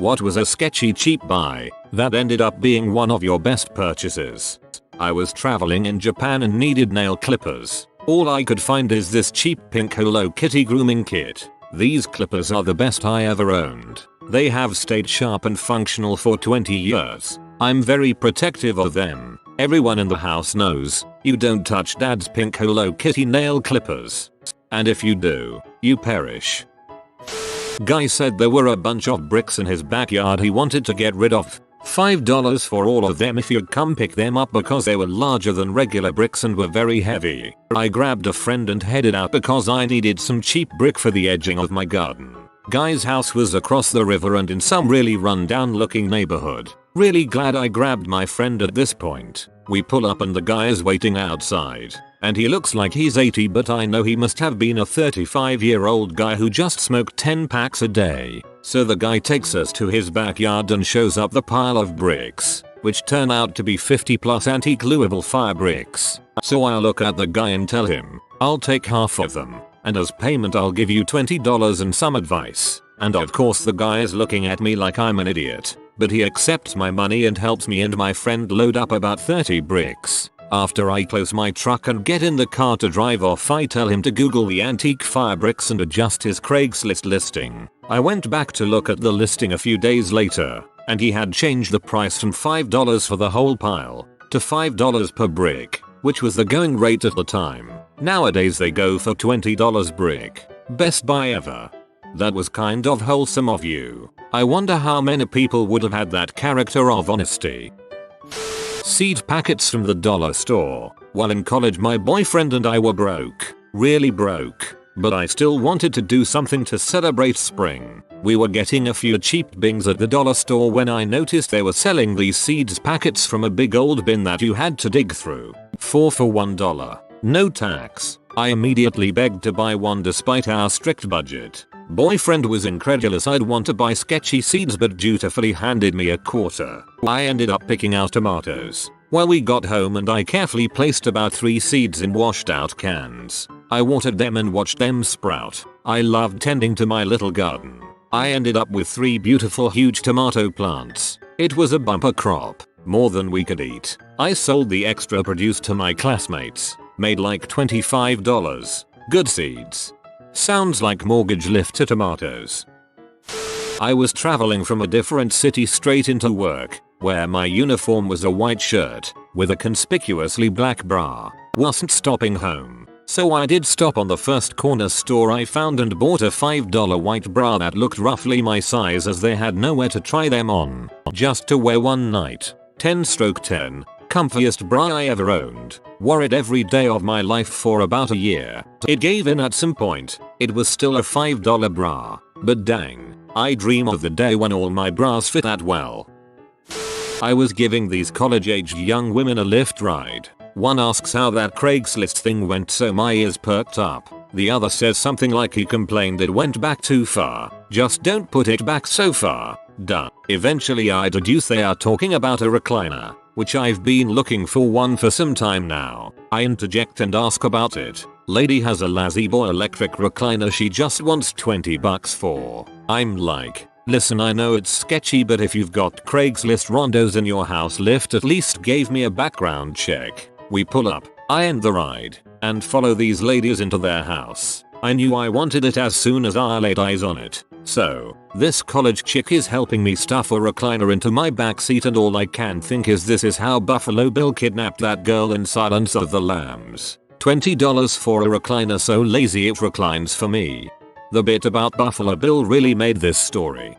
What was a sketchy cheap buy that ended up being one of your best purchases? I was traveling in Japan and needed nail clippers. All I could find is this cheap pink Hello Kitty grooming kit. These clippers are the best I ever owned. They have stayed sharp and functional for 20 years. I'm very protective of them. Everyone in the house knows you don't touch dad's pink Hello Kitty nail clippers. And if you do, you perish. Guy said there were a bunch of bricks in his backyard he wanted to get rid of. $5 for all of them if you'd come pick them up because they were larger than regular bricks and were very heavy. I grabbed a friend and headed out because I needed some cheap brick for the edging of my garden. Guy's house was across the river and in some really run-down looking neighborhood. Really glad I grabbed my friend at this point. We pull up and the guy is waiting outside. And he looks like he's 80, but I know he must have been a 35-year-old guy who just smoked 10 packs a day. So the guy takes us to his backyard and shows up the pile of bricks, which turn out to be 50 plus antique Louisville fire bricks. So I look at the guy and tell him, I'll take half of them, and as payment I'll give you $20 and some advice. And of course the guy is looking at me like I'm an idiot, but he accepts my money and helps me and my friend load up about 30 bricks. After I close my truck and get in the car to drive off, I tell him to Google the antique fire bricks and adjust his Craigslist listing. I went back to look at the listing a few days later, and he had changed the price from $5 for the whole pile to $5 per brick, which was the going rate at the time. Nowadays they go for $20 brick. Best buy ever. That was kind of wholesome of you. I wonder how many people would have had that character of honesty. Seed packets from the dollar store. While in college my boyfriend and I were broke. Really broke. But I still wanted to do something to celebrate spring. We were getting a few cheap bings at the dollar store when I noticed they were selling these seeds packets from a big old bin that you had to dig through. 4 for $1. No tax. I immediately begged to buy one despite our strict budget. Boyfriend was incredulous I'd want to buy sketchy seeds but dutifully handed me a quarter. I ended up picking out tomatoes. Well, we got home and I carefully placed about 3 seeds in washed out cans. I watered them and watched them sprout. I loved tending to my little garden. I ended up with 3 beautiful huge tomato plants. It was a bumper crop, more than we could eat. I sold the extra produce to my classmates. Made like $25. Good seeds. Sounds like mortgage lift to tomatoes. I was traveling from a different city straight into work, where my uniform was a white shirt with a conspicuously black bra. Wasn't stopping home, so I did stop on the first corner store I found and bought a $5 white bra that looked roughly my size as they had nowhere to try them on, just to wear one night. 10/10. Comfiest bra I ever owned. Wore it every day of my life for about a year. It gave in at some point. It was still a $5 bra, but dang, I dream of the day when all my bras fit that well. I was giving these college-aged young women a Lyft ride. One asks how that Craigslist thing went, so my ears perked up. The other says something like he complained it went back too far. Just don't put it back so far. Duh. Eventually I deduce they are talking about a recliner, which I've been looking for one for some time now. I interject and ask about it. Lady has a La-Z-Boy electric recliner she just wants $20 for. I'm like, listen, I know it's sketchy, but if you've got Craigslist rondos in your house, Lyft at least gave me a background check. We pull up, I end the ride, and follow these ladies into their house. I knew I wanted it as soon as I laid eyes on it. So, this college chick is helping me stuff a recliner into my backseat, and all I can think is this is how Buffalo Bill kidnapped that girl in Silence of the Lambs. $20 for a recliner so lazy it reclines for me. The bit about Buffalo Bill really made this story.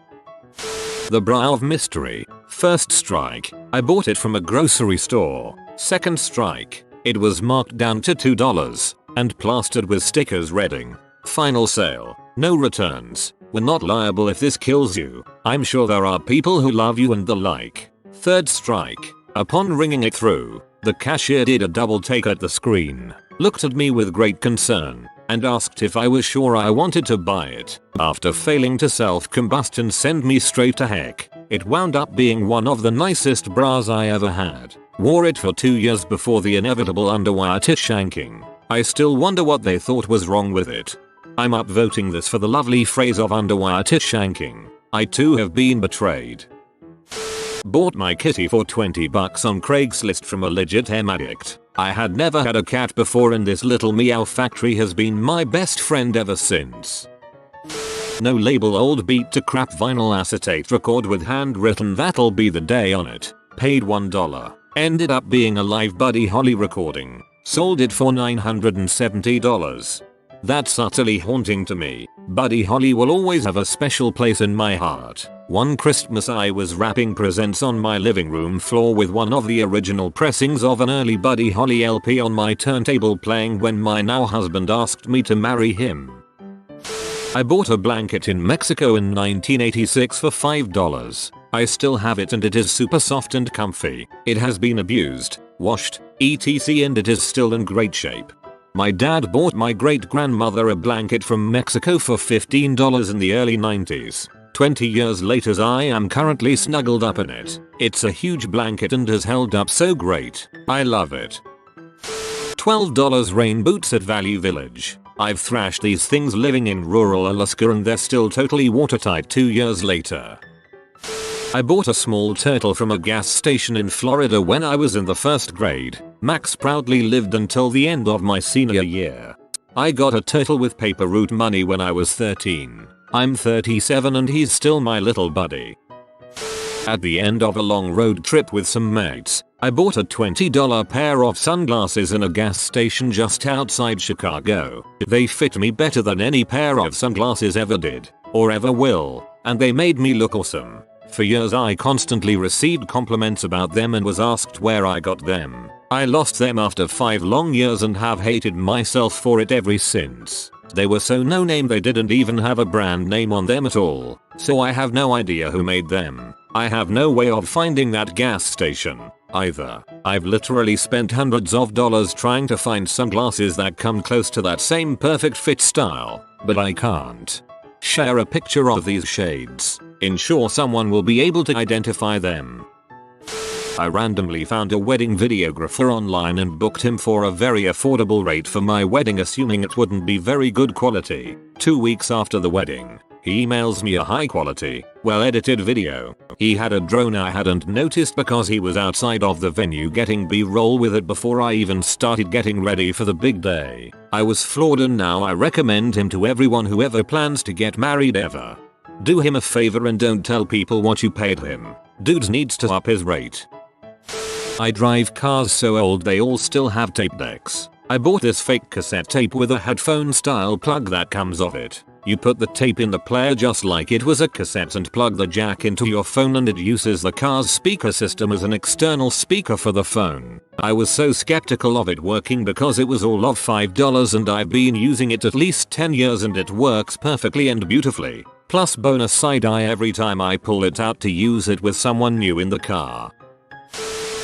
The bra of mystery. First strike, I bought it from a grocery store. Second strike, it was marked down to $2 and plastered with stickers reading, final sale, no returns. We're not liable if this kills you. I'm sure there are people who love you and the like. Third strike, upon ringing it through, the cashier did a double take at the screen, looked at me with great concern, and asked if I was sure I wanted to buy it. After failing to self-combust and send me straight to heck, it wound up being one of the nicest bras I ever had. Wore it for 2 years before the inevitable underwire tit shanking. I still wonder what they thought was wrong with it. I'm upvoting this for the lovely phrase of underwire tit shanking. I too have been betrayed. Bought my kitty for $20 on Craigslist from a legit M addict. I had never had a cat before and this little meow factory has been my best friend ever since. No label old beat to crap vinyl acetate record with handwritten "that'll be the day" on it. Paid $1. Ended up being a live Buddy Holly recording. Sold it for $970. That's utterly haunting to me. Buddy Holly will always have a special place in my heart. One Christmas I was wrapping presents on my living room floor with one of the original pressings of an early Buddy Holly LP on my turntable playing when my now husband asked me to marry him. I bought a blanket in Mexico in 1986 for $5. I still have it and it is super soft and comfy. It has been abused, washed, etc. and it is still in great shape. My dad bought my great grandmother a blanket from Mexico for $15 in the early 90s. 20 years later I am currently snuggled up in it. It's a huge blanket and has held up so great. I love it. $12 rain boots at Value Village. I've thrashed these things living in rural Alaska and they're still totally watertight 2 years later. I bought a small turtle from a gas station in Florida when I was in the 1st grade. Max proudly lived until the end of my senior year. I got a turtle with paper route money when I was 13. I'm 37 and he's still my little buddy. At the end of a long road trip with some mates, I bought a $20 pair of sunglasses in a gas station just outside Chicago. They fit me better than any pair of sunglasses ever did, or ever will, and they made me look awesome. For years I constantly received compliments about them and was asked where I got them. I lost them after 5 long years and have hated myself for it ever since. They were so no name they didn't even have a brand name on them at all, so I have no idea who made them. I have no way of finding that gas station either. I've literally spent hundreds of dollars trying to find sunglasses that come close to that same perfect fit style, but I can't. Share a picture of these shades. Ensure someone will be able to identify them. I randomly found a wedding videographer online and booked him for a very affordable rate for my wedding, assuming it wouldn't be very good quality. 2 weeks after the wedding, he emails me a high quality, well edited video. He had a drone I hadn't noticed because he was outside of the venue getting B-roll with it before I even started getting ready for the big day. I was floored and now I recommend him to everyone who ever plans to get married ever. Do him a favor and don't tell people what you paid him. Dude needs to up his rate. I drive cars so old they all still have tape decks. I bought this fake cassette tape with a headphone style plug that comes off it. You put the tape in the player just like it was a cassette and plug the jack into your phone and it uses the car's speaker system as an external speaker for the phone. I was so skeptical of it working because it was all of $5 and I've been using it at least 10 years and it works perfectly and beautifully. Plus bonus side eye every time I pull it out to use it with someone new in the car.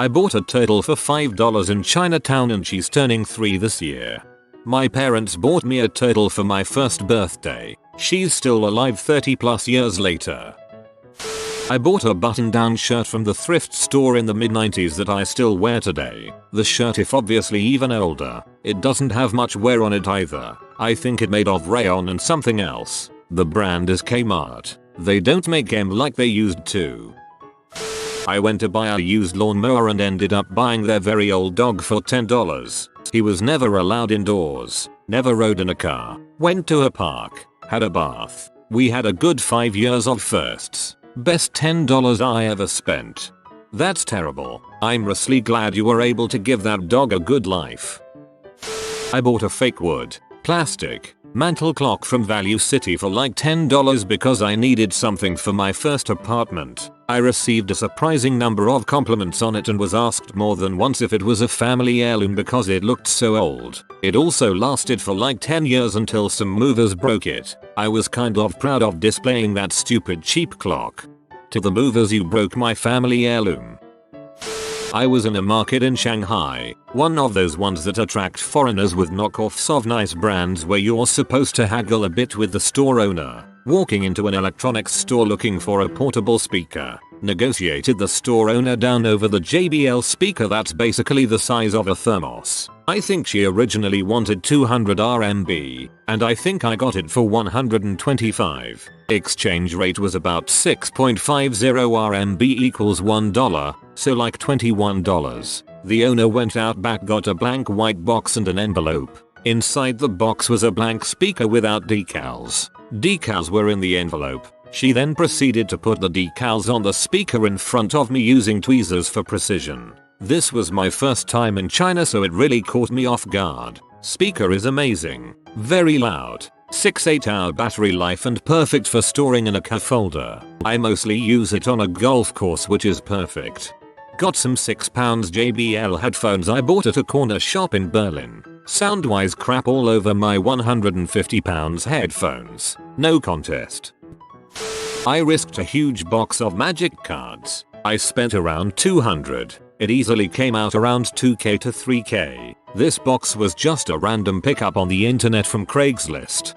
I bought a turtle for $5 in Chinatown and she's turning 3 this year. My parents bought me a turtle for my 1st birthday. She's still alive 30 plus years later. I bought a button-down shirt from the thrift store in the mid-90s that I still wear today. The shirt is obviously even older. It doesn't have much wear on it either. I think it made of rayon and something else. The brand is Kmart. They don't make them like they used to. I went to buy a used lawnmower and ended up buying their very old dog for $10. He was never allowed indoors, never rode in a car, went to a park, had a bath. We had a good 5 years of firsts. Best $10 I ever spent. That's terrible. I'm really glad you were able to give that dog a good life. I bought a fake wood, plastic, mantle clock from Value City for like $10 because I needed something for my first apartment. I received a surprising number of compliments on it and was asked more than once if it was a family heirloom because it looked so old. It also lasted for like 10 years until some movers broke it. I was kind of proud of displaying that stupid cheap clock. To the movers, you broke my family heirloom. I was in a market in Shanghai, one of those ones that attract foreigners with knockoffs of nice brands where you're supposed to haggle a bit with the store owner. Walking into an electronics store looking for a portable speaker. Negotiated the store owner down over the JBL speaker that's basically the size of a thermos. I think she originally wanted 200 RMB, and I think I got it for 125. Exchange rate was about 6.50 RMB equals $1, so like $21. The owner went out back, got a blank white box and an envelope. Inside the box was a blank speaker without decals. Decals were in the envelope. She then proceeded to put the decals on the speaker in front of me using tweezers for precision. This was my first time in China, so it really caught me off guard. Speaker is amazing. Very loud. 6-8 hour battery life and perfect for storing in a cup holder. I mostly use it on a golf course, which is perfect. Got some £6 JBL headphones I bought at a corner shop in Berlin. Sound-wise crap all over my £150 headphones. No contest. I risked a huge box of magic cards. I spent around 200. It easily came out around 2k to 3k. This box was just a random pickup on the internet from Craigslist.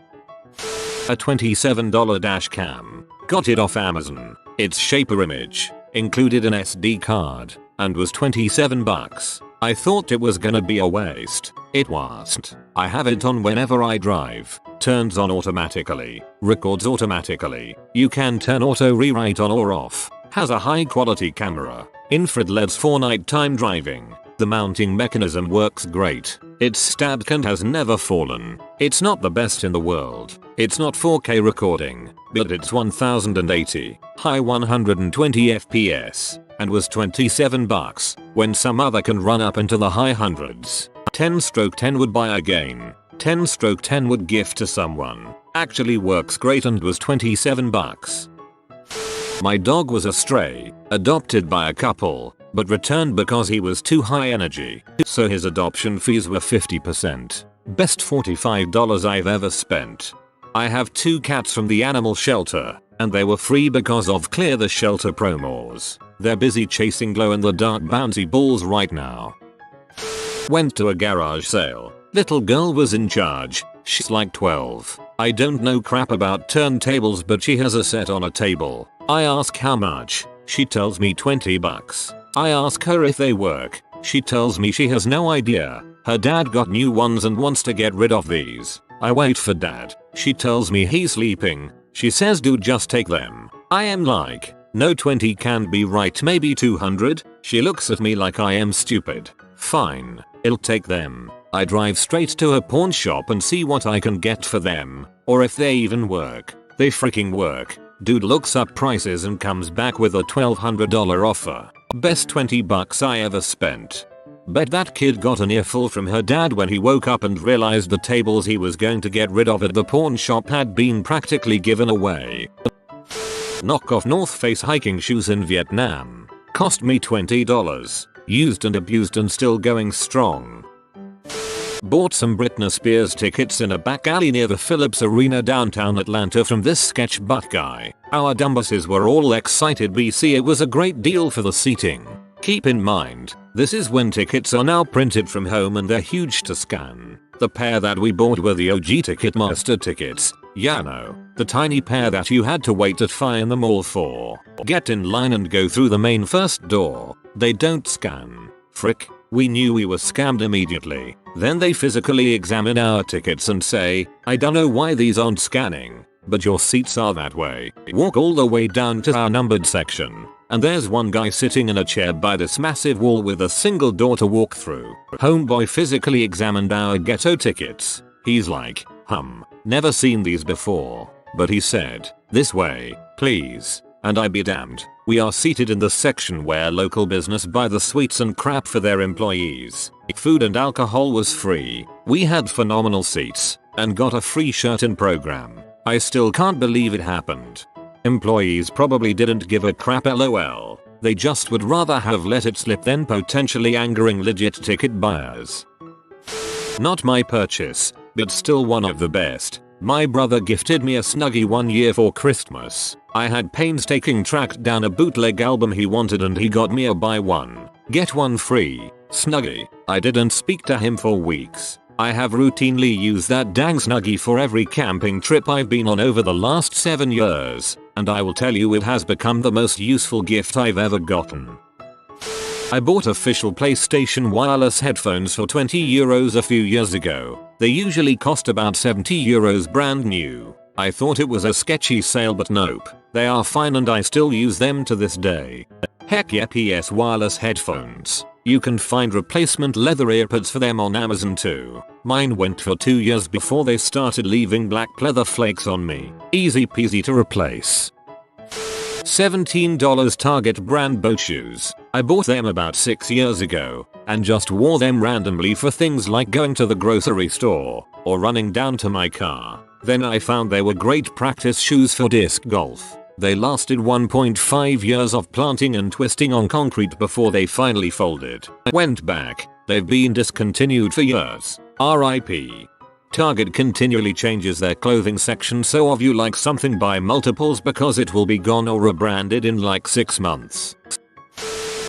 A $27 dash cam. Got it off Amazon. Its shaper image included an SD card and was 27 bucks. I thought it was gonna be a waste. It wasn't. I have it on whenever I drive. Turns on automatically. Records automatically. You can turn auto rewrite on or off. Has a high quality camera. Infrared LEDs for nighttime driving. The mounting mechanism works great. It's static and has never fallen. It's not the best in the world. It's not 4K recording, but it's 1080, high 120 FPS, and was 27 bucks, when some other can run up into the high hundreds. 10/10 would buy again. 10/10 would gift to someone. Actually works great and was 27 bucks. My dog was a stray, adopted by a couple, but returned because he was too high energy, so his adoption fees were 50%. Best $45 I've ever spent. I have 2 cats from the animal shelter, and they were free because of Clear the Shelter promos. They're busy chasing glow-in-the-dark bouncy balls right now. Went to a garage sale. Little girl was in charge. She's like 12. I don't know crap about turntables, but she has a set on a table. I ask how much. She tells me 20 bucks. I ask her if they work. She tells me she has no idea. Her dad got new ones and wants to get rid of these. I wait for dad. She tells me he's sleeping. She says, dude, just take them. I am like, no, 20 can't be right, maybe 200. She looks at me like I am stupid. Fine, I'll take them. I drive straight to a pawn shop and see what I can get for them, or if they even work. They freaking work. Dude looks up prices and comes back with a $1,200 offer. Best 20 bucks I ever spent. Bet that kid got an earful from her dad when he woke up and realized the tables he was going to get rid of at the pawn shop had been practically given away. Knockoff North Face hiking shoes in Vietnam. Cost me $20. Used and abused and still going strong. Bought some Britney Spears tickets in a back alley near the Phillips Arena downtown Atlanta from this sketch butt guy. Our dumbasses were all excited BC, it was a great deal for the seating. Keep in mind, this is when tickets are now printed from home and they're huge to scan. The pair that we bought were the OG Ticketmaster tickets. Yeah, no, the tiny pair that you had to wait at fire in the mall for. Get in line and go through the main first door. They don't scan. Frick. We knew we were scammed immediately. Then they physically examine our tickets and say, I don't know why these aren't scanning, but your seats are that way. Walk all the way down to our numbered section, and there's one guy sitting in a chair by this massive wall with a single door to walk through. Homeboy physically examined our ghetto tickets. He's like, never seen these before, but he said, this way, please. And I be damned, we are seated in the section where local business buy the sweets and crap for their employees. Food and alcohol was free. We had phenomenal seats and got a free shirt in program. I still can't believe it happened. Employees probably didn't give a crap, lol. They just would rather have let it slip than potentially angering legit ticket buyers. Not my purchase, but still one of the best. My brother gifted me a Snuggie one year for Christmas. I had painstakingly tracked down a bootleg album he wanted and he got me a buy one, get one free Snuggie. I didn't speak to him for weeks. I have routinely used that dang Snuggie for every camping trip I've been on over the last 7 years. and I will tell you it has become the most useful gift I've ever gotten. I bought official PlayStation wireless headphones for €20 a few years ago. They usually cost about €70 brand new. I thought it was a sketchy sale, but nope. They are fine and I still use them to this day. Heck yeah, PS wireless headphones. You can find replacement leather earbuds for them on Amazon too. Mine went for 2 years before they started leaving black leather flakes on me. Easy peasy to replace. $17 Target brand boat shoes. I bought them about 6 years ago and just wore them randomly for things like going to the grocery store or running down to my car. Then I found they were great practice shoes for disc golf. They lasted 1.5 years of planting and twisting on concrete before they finally folded. I went back. They've been discontinued for years. RIP. Target continually changes their clothing section, so if you like something, buy multiples because it will be gone or rebranded in like 6 months.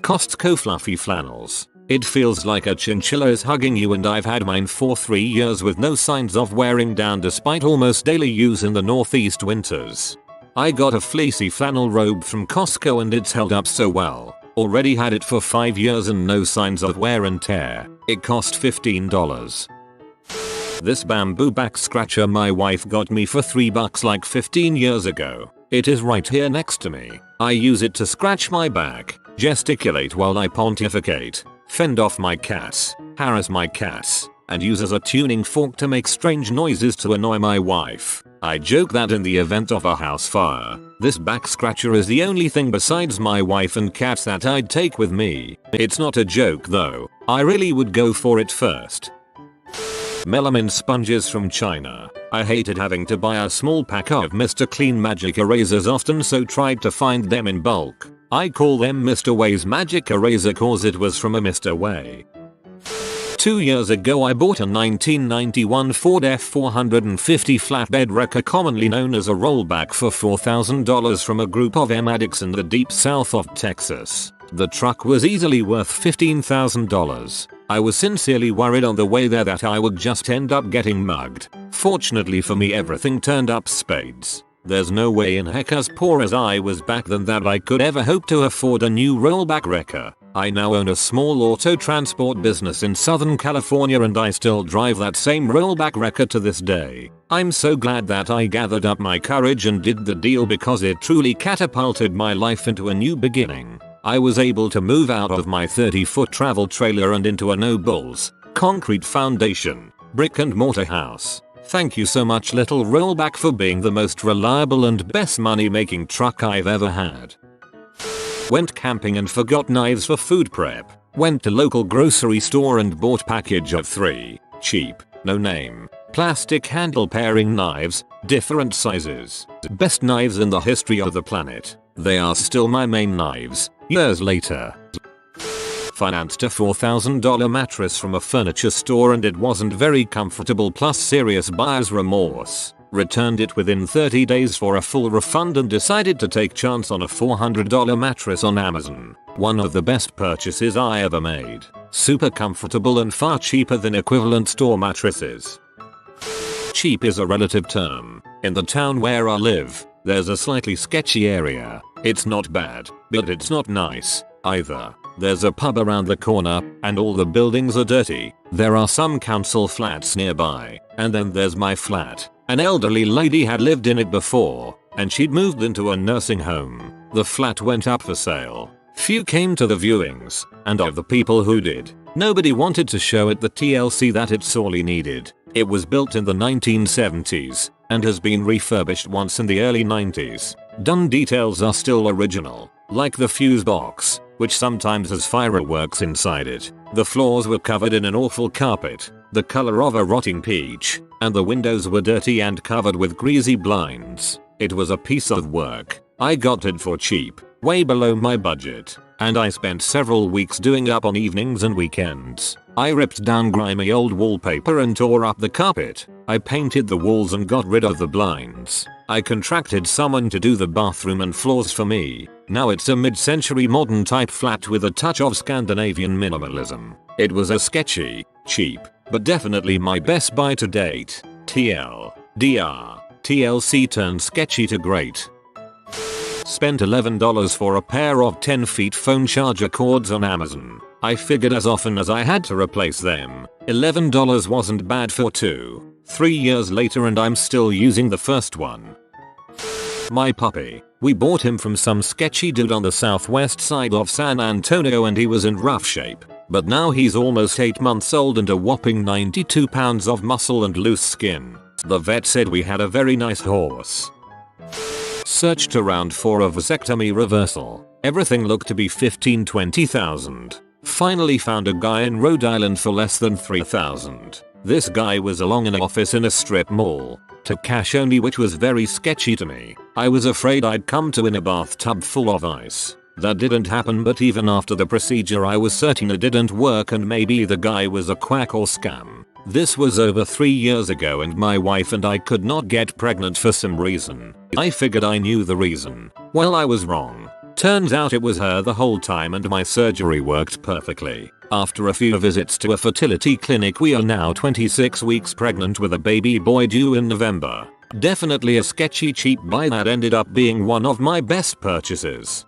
Costco fluffy flannels. It feels like a chinchilla is hugging you, and I've had mine for 3 years with no signs of wearing down despite almost daily use in the northeast winters. I got a fleecy flannel robe from Costco and it's held up so well. Already had it for 5 years and no signs of wear and tear. It cost $15. This bamboo back scratcher my wife got me for $3 like 15 years ago. It is right here next to me. I use it to scratch my back, gesticulate while I pontificate, fend off my cats, harass my cats, and use as a tuning fork to make strange noises to annoy my wife. I joke that in the event of a house fire, this back scratcher is the only thing besides my wife and cats that I'd take with me. It's not a joke though. I really would go for it first. Melamine sponges from China. I hated having to buy a small pack of Mr. Clean Magic erasers often, so tried to find them in bulk. I call them Mr. Way's Magic Eraser cause it was from a Mr. Way. 2 years ago I bought a 1991 Ford F450 flatbed wrecker commonly known as a rollback for $4,000 from a group of addicts in the deep south of Texas. The truck was easily worth $15,000. I was sincerely worried on the way there that I would just end up getting mugged. Fortunately for me, everything turned up spades. There's no way in heck, as poor as I was back then, that I could ever hope to afford a new rollback wrecker. I now own a small auto transport business in Southern California and I still drive that same rollback wrecker to this day. I'm so glad that I gathered up my courage and did the deal because it truly catapulted my life into a new beginning. I was able to move out of my 30-foot travel trailer and into a no-bulls, concrete foundation, brick and mortar house. Thank you so much, little rollback, for being the most reliable and best money-making truck I've ever had. Went camping and forgot knives for food prep. Went to local grocery store and bought package of 3 cheap, no name, plastic handle paring knives, different sizes. Best knives in the history of the planet. They are still my main knives. Years later. Financed a $4,000 mattress from a furniture store and it wasn't very comfortable, plus serious buyer's remorse. Returned it within 30 days for a full refund and decided to take chance on a $400 mattress on Amazon. One of the best purchases I ever made. Super comfortable and far cheaper than equivalent store mattresses. Cheap is a relative term. In the town where I live, there's a slightly sketchy area. It's not bad, but it's not nice either. There's a pub around the corner, and all the buildings are dirty. There are some council flats nearby, and then there's my flat. An elderly lady had lived in it before, and she'd moved into a nursing home. The flat went up for sale. Few came to the viewings, and of the people who did, nobody wanted to show it the TLC that it sorely needed. It was built in the 1970s, and has been refurbished once in the early 90s. Done details are still original, like the fuse box, which sometimes has fireworks inside it. The floors were covered in an awful carpet, the color of a rotting peach, and the windows were dirty and covered with greasy blinds. It was a piece of work. I got it for cheap, way below my budget, and I spent several weeks doing up on evenings and weekends. I ripped down grimy old wallpaper and tore up the carpet. I painted the walls and got rid of the blinds. I contracted someone to do the bathroom and floors for me. Now it's a mid-century modern type flat with a touch of Scandinavian minimalism. It was a sketchy, cheap, but definitely my best buy to date. TLDR. TLC turned sketchy to great. Spent $11 for a pair of 10 feet phone charger cords on Amazon. I figured as often as I had to replace them, $11 wasn't bad for 3 years later and I'm still using the first one. My puppy. We bought him from some sketchy dude on the southwest side of San Antonio and he was in rough shape. But now he's almost 8 months old and a whopping 92 pounds of muscle and loose skin. The vet said we had a very nice horse. Searched around for a vasectomy reversal. Everything looked to be 15-20,000. Finally found a guy in Rhode Island for less than 3,000. This guy was along in an office in a strip mall. Took cash only, which was very sketchy to me. I was afraid I'd come to in a bathtub full of ice. That didn't happen, but even after the procedure I was certain it didn't work and maybe the guy was a quack or scam. This was over 3 years ago and my wife and I could not get pregnant for some reason. I figured I knew the reason. Well, I was wrong. Turns out it was her the whole time and my surgery worked perfectly. After a few visits to a fertility clinic, we are now 26 weeks pregnant with a baby boy due in November. Definitely a sketchy cheap buy that ended up being one of my best purchases.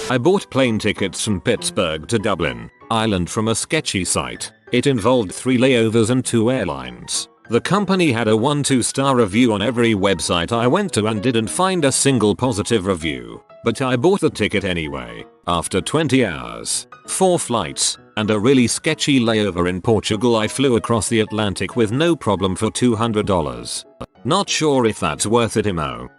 I bought plane tickets from Pittsburgh to Dublin, Ireland from a sketchy site. It involved 3 layovers and 2 airlines. The company had a 1-2 star review on every website I went to and didn't find a single positive review. But I bought the ticket anyway. After 20 hours, 4 flights, and a really sketchy layover in Portugal, I flew across the Atlantic with no problem for $200. Not sure if that's worth it, Imo.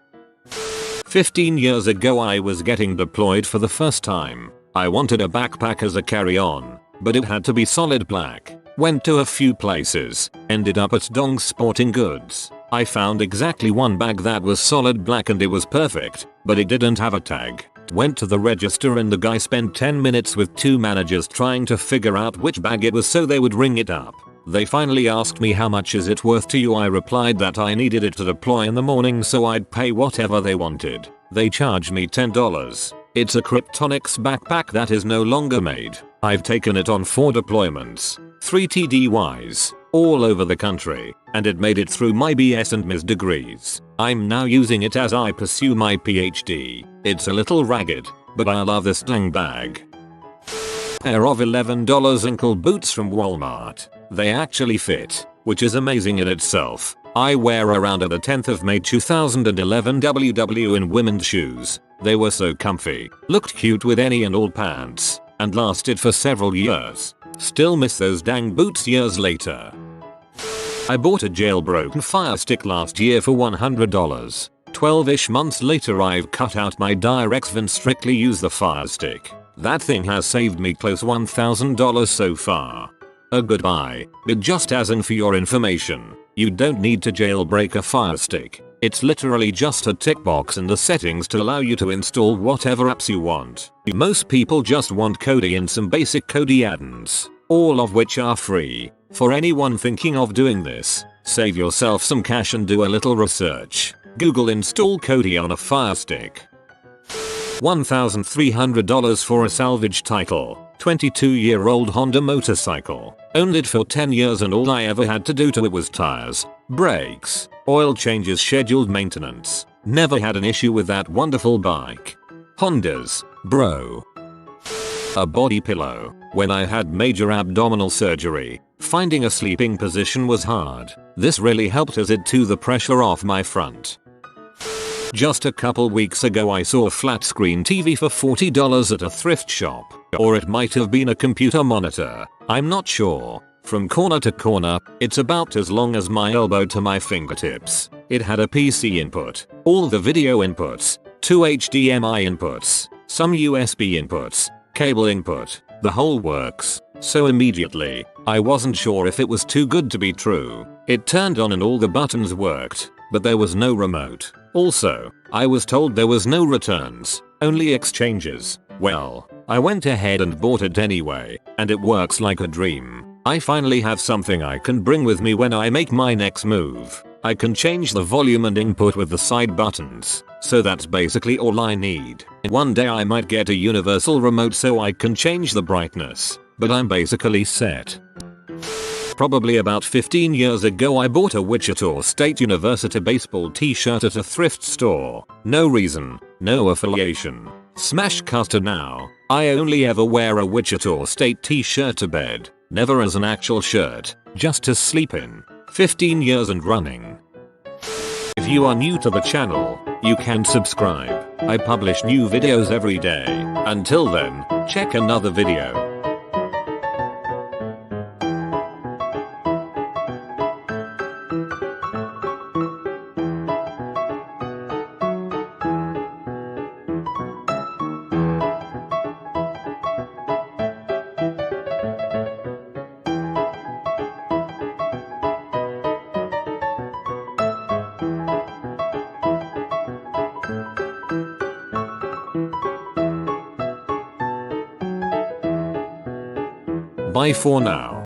15 years ago I was getting deployed for the first time. I wanted a backpack as a carry-on, but it had to be solid black. Went to a few places, ended up at Dong's Sporting Goods. I found exactly one bag that was solid black and it was perfect, but it didn't have a tag. Went to the register and the guy spent 10 minutes with 2 managers trying to figure out which bag it was so they would ring it up. They finally asked me, how much is it worth to you? I replied that I needed it to deploy in the morning so I'd pay whatever they wanted. They charged me $10. It's a Kryptonics backpack that is no longer made. I've taken it on 4 deployments, 3 TDYs, all over the country, and it made it through my BS and MS degrees. I'm now using it as I pursue my PhD. It's a little ragged, but I love this dang bag. Pair of $11 ankle boots from Wal-Mart. They actually fit, which is amazing in itself. I wear around at the 10th of May 2011 WW in women's shoes. They were so comfy, looked cute with any and all pants, and lasted for several years. Still miss those dang boots years later. I bought a jailbroken fire stick last year for $100. 12-ish months later I've cut out my Direxv and strictly use the fire stick. That thing has saved me close $1,000 so far. A good buy, but just as in for your information, you don't need to jailbreak a fire stick. It's literally just a tick box in the settings to allow you to install whatever apps you want. Most people just want Kodi and some basic Kodi add-ons, all of which are free. For anyone thinking of doing this, save yourself some cash and do a little research. Google install Kodi on a fire stick. $1,300 for a Salvage title, 22-year-old Honda motorcycle. Owned it for 10 years and all I ever had to do to it was tires, brakes, oil changes, scheduled maintenance. Never had an issue with that wonderful bike. Hondas, bro. A body pillow. When I had major abdominal surgery, finding a sleeping position was hard. This really helped as it took the pressure off my front. Just a couple weeks ago I saw a flat screen TV for $40 at a thrift shop. Or it might have been a computer monitor. I'm not sure. From corner to corner, it's about as long as my elbow to my fingertips. It had a PC input, all the video inputs, 2 HDMI inputs, some USB inputs, cable input, the whole works. So immediately, I wasn't sure if it was too good to be true. It turned on and all the buttons worked, but there was no remote. Also, I was told there was no returns, only exchanges. Well, I went ahead and bought it anyway, and it works like a dream. I finally have something I can bring with me when I make my next move. I can change the volume and input with the side buttons, so that's basically all I need. One day I might get a universal remote so I can change the brightness, but I'm basically set. Probably about 15 years ago I bought a Wichita State University baseball t-shirt at a thrift store. No reason, no affiliation. Smash cut to now. I only ever wear a Wichita State t-shirt to bed. Never as an actual shirt, just to sleep in. 15 years and running. If you are new to the channel, you can subscribe. I publish new videos every day. Until then, check another video. Bye for now.